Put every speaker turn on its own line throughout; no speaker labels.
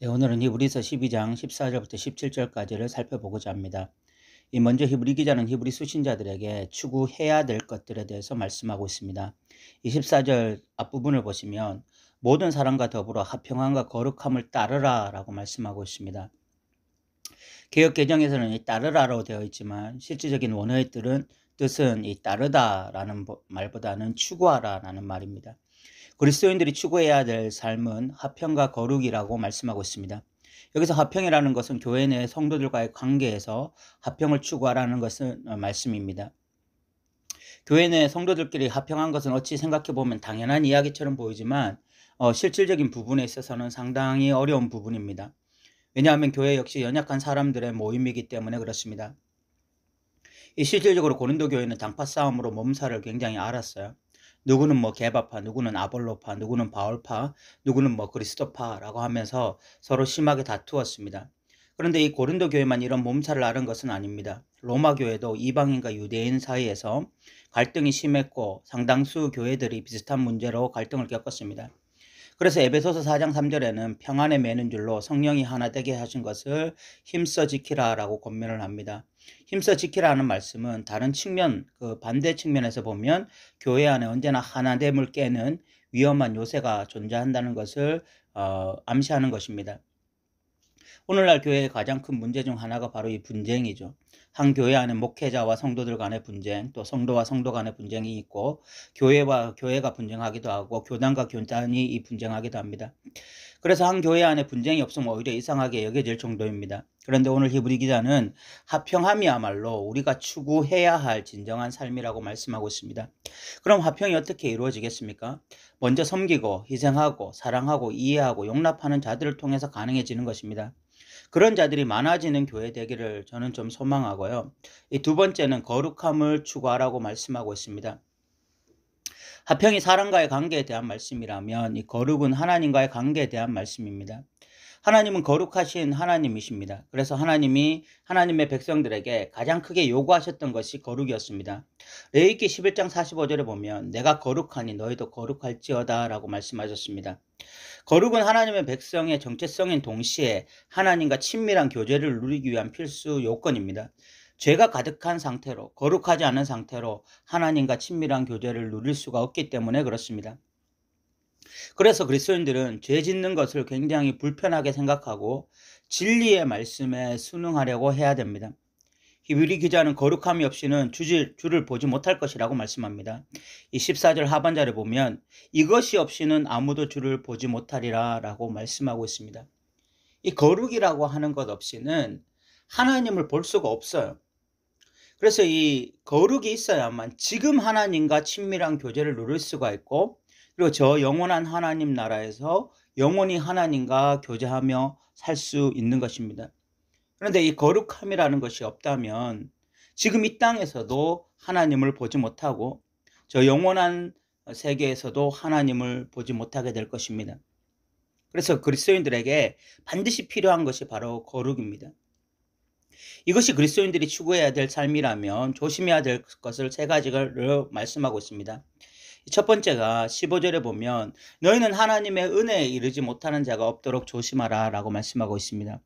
네, 오늘은 히브리서 12장 14절부터 17절까지를 살펴보고자 합니다. 먼저 히브리 기자는 히브리 수신자들에게 추구해야 될 것들에 대해서 말씀하고 있습니다. 24절 앞부분을 보시면 모든 사람과 더불어 화평함과 거룩함을 따르라 라고 말씀하고 있습니다. 개역 개정에서는 이 따르라로 되어 있지만 실질적인 원어의 뜻은 이 따르다라는 말보다는 추구하라라는 말입니다. 그리스도인들이 추구해야 될 삶은 화평과 거룩이라고 말씀하고 있습니다. 여기서 화평이라는 것은 교회 내 성도들과의 관계에서 화평을 추구하라는 것은 말씀입니다. 교회 내 성도들끼리 화평한 것은 어찌 생각해보면 당연한 이야기처럼 보이지만 실질적인 부분에 있어서는 상당히 어려운 부분입니다. 왜냐하면 교회 역시 연약한 사람들의 모임이기 때문에 그렇습니다. 실질적으로 고린도 교회는 당파 싸움으로 몸살을 굉장히 앓았어요. 누구는 뭐 게바파, 누구는 아볼로파, 누구는 바울파, 누구는 뭐 그리스도파라고 하면서 서로 심하게 다투었습니다. 그런데 이 고린도 교회만 이런 몸살을 앓은 것은 아닙니다. 로마 교회도 이방인과 유대인 사이에서 갈등이 심했고 상당수 교회들이 비슷한 문제로 갈등을 겪었습니다. 그래서 에베소서 4장 3절에는 평안에 매는 줄로 성령이 하나 되게 하신 것을 힘써 지키라라고 권면을 합니다. 힘써 지키라는 말씀은 다른 측면, 반대 측면에서 보면 교회 안에 언제나 하나됨을 깨는 위험한 요새가 존재한다는 것을 암시하는 것입니다. 오늘날 교회의 가장 큰 문제 중 하나가 바로 이 분쟁이죠. 한 교회 안에 목회자와 성도들 간의 분쟁, 또 성도와 성도 간의 분쟁이 있고 교회와 교회가 분쟁하기도 하고 교단과 교단이 이 분쟁하기도 합니다. 그래서 한 교회 안에 분쟁이 없으면 오히려 이상하게 여겨질 정도입니다. 그런데 오늘 히브리 기자는 화평함이야말로 우리가 추구해야 할 진정한 삶이라고 말씀하고 있습니다. 그럼 화평이 어떻게 이루어지겠습니까? 먼저 섬기고 희생하고 사랑하고 이해하고 용납하는 자들을 통해서 가능해지는 것입니다. 그런 자들이 많아지는 교회 되기를 저는 좀 소망하고요. 이 두 번째는 거룩함을 추구하라고 말씀하고 있습니다. 화평이 사람과의 관계에 대한 말씀이라면 이 거룩은 하나님과의 관계에 대한 말씀입니다. 하나님은 거룩하신 하나님이십니다. 그래서 하나님이 하나님의 백성들에게 가장 크게 요구하셨던 것이 거룩이었습니다. 레위기 11장 45절에 보면 내가 거룩하니 너희도 거룩할지어다 라고 말씀하셨습니다. 거룩은 하나님의 백성의 정체성인 동시에 하나님과 친밀한 교제를 누리기 위한 필수 요건입니다. 죄가 가득한 상태로, 거룩하지 않은 상태로 하나님과 친밀한 교제를 누릴 수가 없기 때문에 그렇습니다. 그래서 그리스도인들은 죄 짓는 것을 굉장히 불편하게 생각하고 진리의 말씀에 순응하려고 해야 됩니다. 히브리 기자는 거룩함이 없이는 주를 보지 못할 것이라고 말씀합니다. 이 14절 하반절에 보면 이것이 없이는 아무도 주를 보지 못하리라 라고 말씀하고 있습니다. 이 거룩이라고 하는 것 없이는 하나님을 볼 수가 없어요. 그래서 이 거룩이 있어야만 지금 하나님과 친밀한 교제를 누릴 수가 있고 그리고 저 영원한 하나님 나라에서 영원히 하나님과 교제하며 살 수 있는 것입니다. 그런데 이 거룩함이라는 것이 없다면 지금 이 땅에서도 하나님을 보지 못하고 저 영원한 세계에서도 하나님을 보지 못하게 될 것입니다. 그래서 그리스도인들에게 반드시 필요한 것이 바로 거룩입니다. 이것이 그리스도인들이 추구해야 될 삶이라면 조심해야 될 것을 세 가지를 말씀하고 있습니다. 첫 번째가 15절에 보면 너희는 하나님의 은혜에 이르지 못하는 자가 없도록 조심하라 라고 말씀하고 있습니다.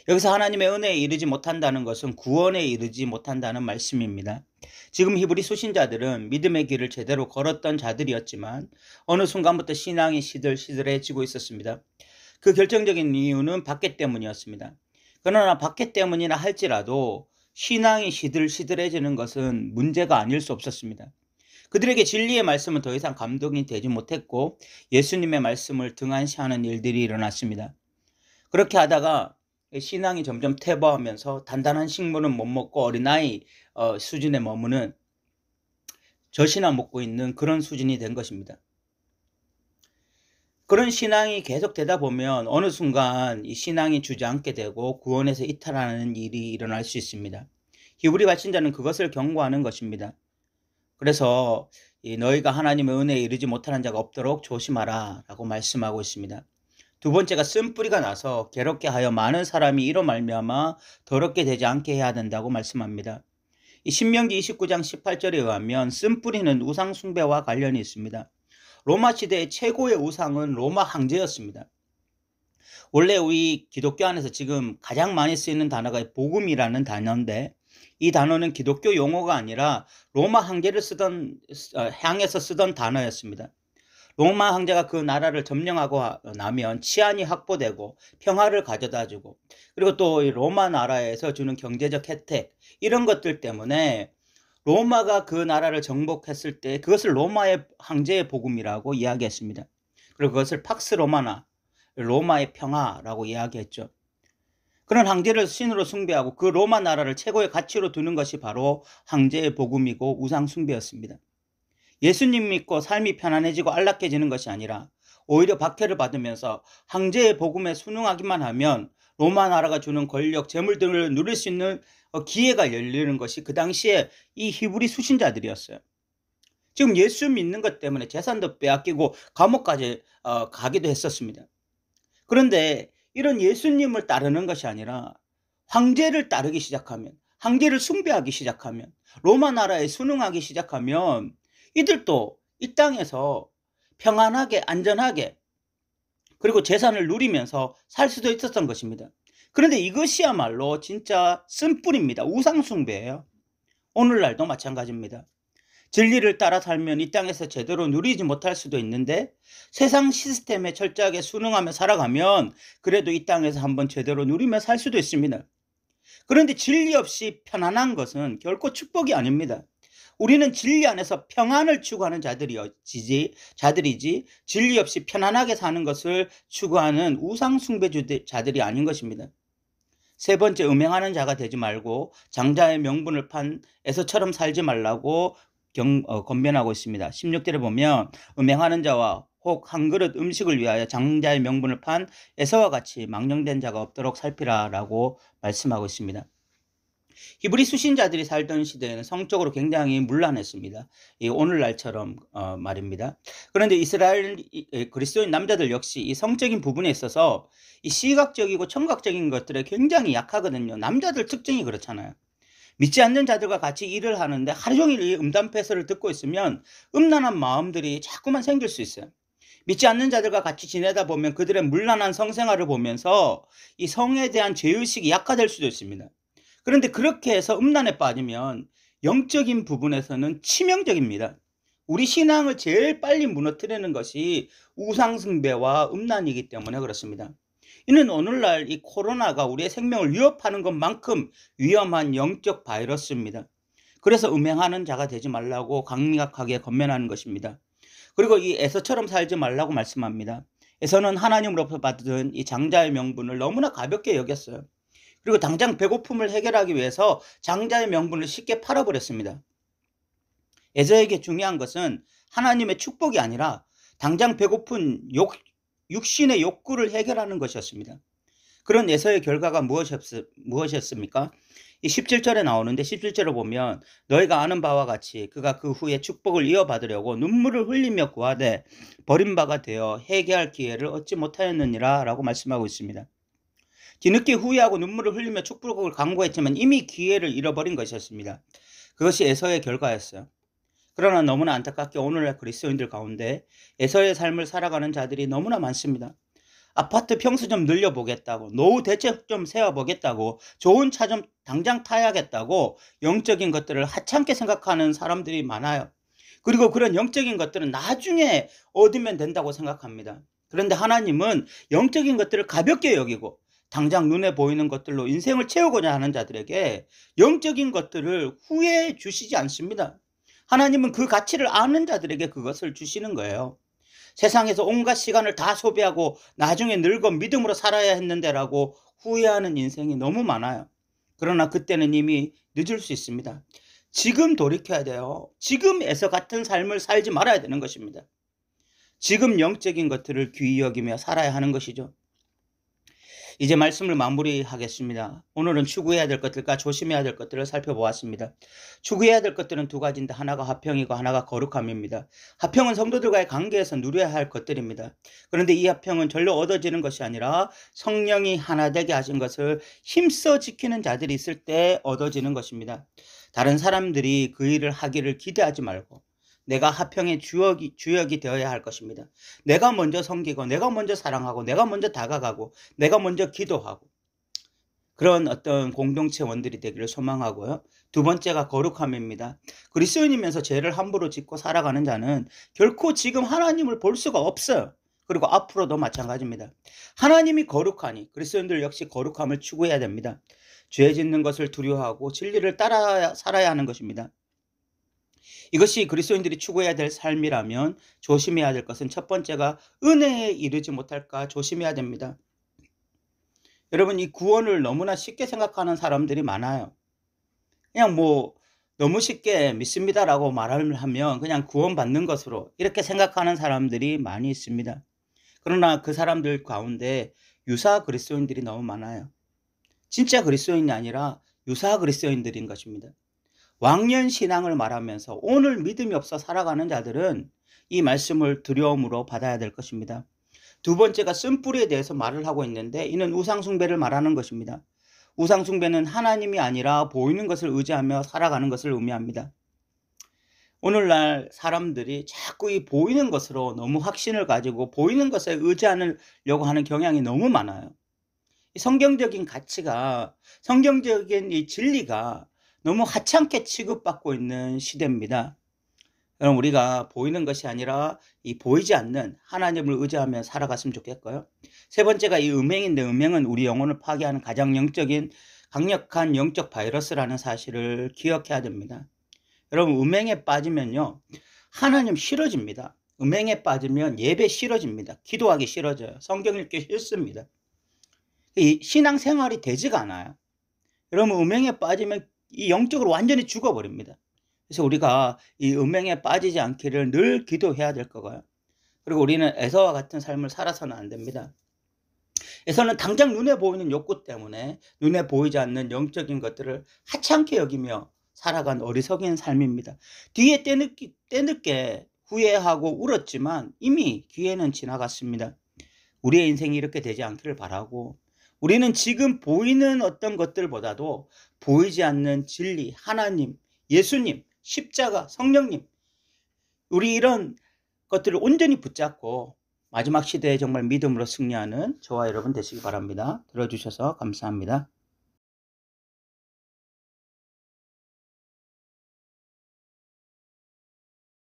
여기서 하나님의 은혜에 이르지 못한다는 것은 구원에 이르지 못한다는 말씀입니다. 지금 히브리 수신자들은 믿음의 길을 제대로 걸었던 자들이었지만 어느 순간부터 신앙이 시들시들해지고 있었습니다. 그 결정적인 이유는 박해 때문이었습니다. 그러나 박해 때문이라 할지라도 신앙이 시들시들해지는 것은 문제가 아닐 수 없었습니다. 그들에게 진리의 말씀은 더 이상 감동이 되지 못했고 예수님의 말씀을 등한시하는 일들이 일어났습니다. 그렇게 하다가 신앙이 점점 퇴보하면서 단단한 식물은 못 먹고 어린아이 수준에 머무는 젖이나 먹고 있는 그런 수준이 된 것입니다. 그런 신앙이 계속되다 보면 어느 순간 이 신앙이 주저앉게 되고 구원에서 이탈하는 일이 일어날 수 있습니다. 히브리 발신자는 그것을 경고하는 것입니다. 그래서 너희가 하나님의 은혜에 이르지 못하는 자가 없도록 조심하라 라고 말씀하고 있습니다. 두 번째가 쓴뿌리가 나서 괴롭게 하여 많은 사람이 이로 말미암아 더럽게 되지 않게 해야 된다고 말씀합니다. 이 신명기 29장 18절에 의하면 쓴뿌리는 우상 숭배와 관련이 있습니다. 로마 시대의 최고의 우상은 로마 황제였습니다. 원래 우리 기독교 안에서 지금 가장 많이 쓰이는 단어가 복음이라는 단어인데, 이 단어는 기독교 용어가 아니라 로마 황제를 향해서 쓰던 단어였습니다. 로마 황제가 그 나라를 점령하고 나면 치안이 확보되고 평화를 가져다주고, 그리고 또 로마 나라에서 주는 경제적 혜택, 이런 것들 때문에 로마가 그 나라를 정복했을 때 그것을 로마의 황제의 복음이라고 이야기했습니다. 그리고 그것을 팍스 로마나, 로마의 평화라고 이야기했죠. 그런 황제를 신으로 숭배하고 그 로마 나라를 최고의 가치로 두는 것이 바로 황제의 복음이고 우상 숭배였습니다. 예수님 믿고 삶이 편안해지고 안락해지는 것이 아니라 오히려 박해를 받으면서 황제의 복음에 순응하기만 하면 로마 나라가 주는 권력, 재물 등을 누릴 수 있는 기회가 열리는 것이 그 당시에 이 히브리 수신자들이었어요. 지금 예수 믿는 것 때문에 재산도 빼앗기고 감옥까지 가기도 했었습니다. 그런데 이런 예수님을 따르는 것이 아니라 황제를 따르기 시작하면, 황제를 숭배하기 시작하면, 로마 나라에 순응하기 시작하면 이들도 이 땅에서 평안하게, 안전하게, 그리고 재산을 누리면서 살 수도 있었던 것입니다. 그런데 이것이야말로 진짜 쓴뿌리입니다. 우상 숭배예요. 오늘날도 마찬가지입니다. 진리를 따라 살면 이 땅에서 제대로 누리지 못할 수도 있는데, 세상 시스템에 철저하게 순응하며 살아가면 그래도 이 땅에서 한번 제대로 누리며 살 수도 있습니다. 그런데 진리 없이 편안한 것은 결코 축복이 아닙니다. 우리는 진리 안에서 평안을 추구하는 자들이지 진리 없이 편안하게 사는 것을 추구하는 우상 숭배자들이 아닌 것입니다. 세 번째, 음행하는 자가 되지 말고 장자의 명분을 판 에서처럼 살지 말라고 권면하고 있습니다. 16절에 보면 음행하는 자와 혹 한 그릇 음식을 위하여 장자의 명분을 판 에서와 같이 망령된 자가 없도록 살피라라고 말씀하고 있습니다. 히브리 수신자들이 살던 시대에는 성적으로 굉장히 문란했습니다. 오늘날처럼 말입니다. 그런데 이스라엘 그리스도인 남자들 역시 이 성적인 부분에 있어서 이 시각적이고 청각적인 것들에 굉장히 약하거든요. 남자들 특징이 그렇잖아요. 믿지 않는 자들과 같이 일을 하는데 하루 종일 이 음담패설을 듣고 있으면 음란한 마음들이 자꾸만 생길 수 있어요. 믿지 않는 자들과 같이 지내다 보면 그들의 문란한 성생활을 보면서 이 성에 대한 죄의식이 약화될 수도 있습니다. 그런데 그렇게 해서 음란에 빠지면 영적인 부분에서는 치명적입니다. 우리 신앙을 제일 빨리 무너뜨리는 것이 우상숭배와 음란이기 때문에 그렇습니다. 이는 오늘날 이 코로나가 우리의 생명을 위협하는 것만큼 위험한 영적 바이러스입니다. 그래서 음행하는 자가 되지 말라고 강력하게 권면하는 것입니다. 그리고 이 에서처럼 살지 말라고 말씀합니다. 에서는 하나님으로부터 받은 이 장자의 명분을 너무나 가볍게 여겼어요. 그리고 당장 배고픔을 해결하기 위해서 장자의 명분을 쉽게 팔아버렸습니다. 에서에게 중요한 것은 하나님의 축복이 아니라 당장 배고픈 육신의 욕구를 해결하는 것이었습니다. 그런 에서의 결과가 무엇이었습니까? 이 17절에 나오는데 17절을 보면 너희가 아는 바와 같이 그가 그 후에 축복을 이어받으려고 눈물을 흘리며 구하되 버림바가 되어 회개할 기회를 얻지 못하였느니라 라고 말씀하고 있습니다. 뒤늦게 후회하고 눈물을 흘리며 축복을 강구했지만 이미 기회를 잃어버린 것이었습니다. 그것이 에서의 결과였어요. 그러나 너무나 안타깝게 오늘날 그리스도인들 가운데 에서의 삶을 살아가는 자들이 너무나 많습니다. 아파트 평수 좀 늘려보겠다고, 노후 대책 좀 세워보겠다고, 좋은 차 좀 당장 타야겠다고 영적인 것들을 하찮게 생각하는 사람들이 많아요. 그리고 그런 영적인 것들은 나중에 얻으면 된다고 생각합니다. 그런데 하나님은 영적인 것들을 가볍게 여기고 당장 눈에 보이는 것들로 인생을 채우고자 하는 자들에게 영적인 것들을 후회해 주시지 않습니다. 하나님은 그 가치를 아는 자들에게 그것을 주시는 거예요. 세상에서 온갖 시간을 다 소비하고 나중에 늙어 믿음으로 살아야 했는데라고 후회하는 인생이 너무 많아요. 그러나 그때는 이미 늦을 수 있습니다. 지금 돌이켜야 돼요. 지금 에서 같은 삶을 살지 말아야 되는 것입니다. 지금 영적인 것들을 귀히 여기며 살아야 하는 것이죠. 이제 말씀을 마무리하겠습니다. 오늘은 추구해야 될 것들과 조심해야 될 것들을 살펴보았습니다. 추구해야 될 것들은 두 가지인데 하나가 화평이고 하나가 거룩함입니다. 화평은 성도들과의 관계에서 누려야 할 것들입니다. 그런데 이 화평은 절로 얻어지는 것이 아니라 성령이 하나 되게 하신 것을 힘써 지키는 자들이 있을 때 얻어지는 것입니다. 다른 사람들이 그 일을 하기를 기대하지 말고 내가 화평의 주역이 되어야 할 것입니다. 내가 먼저 섬기고 내가 먼저 사랑하고 내가 먼저 다가가고 내가 먼저 기도하고 그런 어떤 공동체원들이 되기를 소망하고요. 두 번째가 거룩함입니다. 그리스도인이면서 죄를 함부로 짓고 살아가는 자는 결코 지금 하나님을 볼 수가 없어요. 그리고 앞으로도 마찬가지입니다. 하나님이 거룩하니 그리스도인들 역시 거룩함을 추구해야 됩니다. 죄 짓는 것을 두려워하고 진리를 따라 살아야 하는 것입니다. 이것이 그리스도인들이 추구해야 될 삶이라면 조심해야 될 것은 첫 번째가 은혜에 이르지 못할까 조심해야 됩니다. 여러분, 이 구원을 너무나 쉽게 생각하는 사람들이 많아요. 그냥 너무 쉽게 믿습니다라고 말을 하면 그냥 구원받는 것으로 이렇게 생각하는 사람들이 많이 있습니다. 그러나 그 사람들 가운데 유사 그리스도인들이 너무 많아요. 진짜 그리스도인이 아니라 유사 그리스도인들인 것입니다. 왕년 신앙을 말하면서 오늘 믿음이 없어 살아가는 자들은 이 말씀을 두려움으로 받아야 될 것입니다. 두 번째가 쓴뿌리에 대해서 말을 하고 있는데 이는 우상숭배를 말하는 것입니다. 우상숭배는 하나님이 아니라 보이는 것을 의지하며 살아가는 것을 의미합니다. 오늘날 사람들이 자꾸 이 보이는 것으로 너무 확신을 가지고 보이는 것에 의지하려고 하는 경향이 너무 많아요. 성경적인 가치가, 성경적인 이 진리가 너무 하찮게 취급받고 있는 시대입니다. 그럼 우리가 보이는 것이 아니라 이 보이지 않는 하나님을 의지하며 살아갔으면 좋겠고요. 세 번째가 이 음행인데 음행은 우리 영혼을 파괴하는 가장 강력한 영적 바이러스라는 사실을 기억해야 됩니다. 여러분, 음행에 빠지면요, 하나님 싫어집니다. 음행에 빠지면 예배 싫어집니다. 기도하기 싫어져요. 성경 읽기 싫습니다. 이 신앙생활이 되지가 않아요. 여러분, 음행에 빠지면 이 영적으로 완전히 죽어버립니다. 그래서 우리가 이 음행에 빠지지 않기를 늘 기도해야 될 거고요. 그리고 우리는 에서와 같은 삶을 살아서는 안 됩니다. 에서는 당장 눈에 보이는 욕구 때문에 눈에 보이지 않는 영적인 것들을 하찮게 여기며 살아간 어리석인 삶입니다. 뒤에 때늦게 후회하고 울었지만 이미 기회는 지나갔습니다. 우리의 인생이 이렇게 되지 않기를 바라고, 우리는 지금 보이는 어떤 것들보다도 보이지 않는 진리, 하나님, 예수님, 십자가, 성령님, 우리 이런 것들을 온전히 붙잡고 마지막 시대에 정말 믿음으로 승리하는 저와 여러분 되시기 바랍니다. 들어주셔서 감사합니다.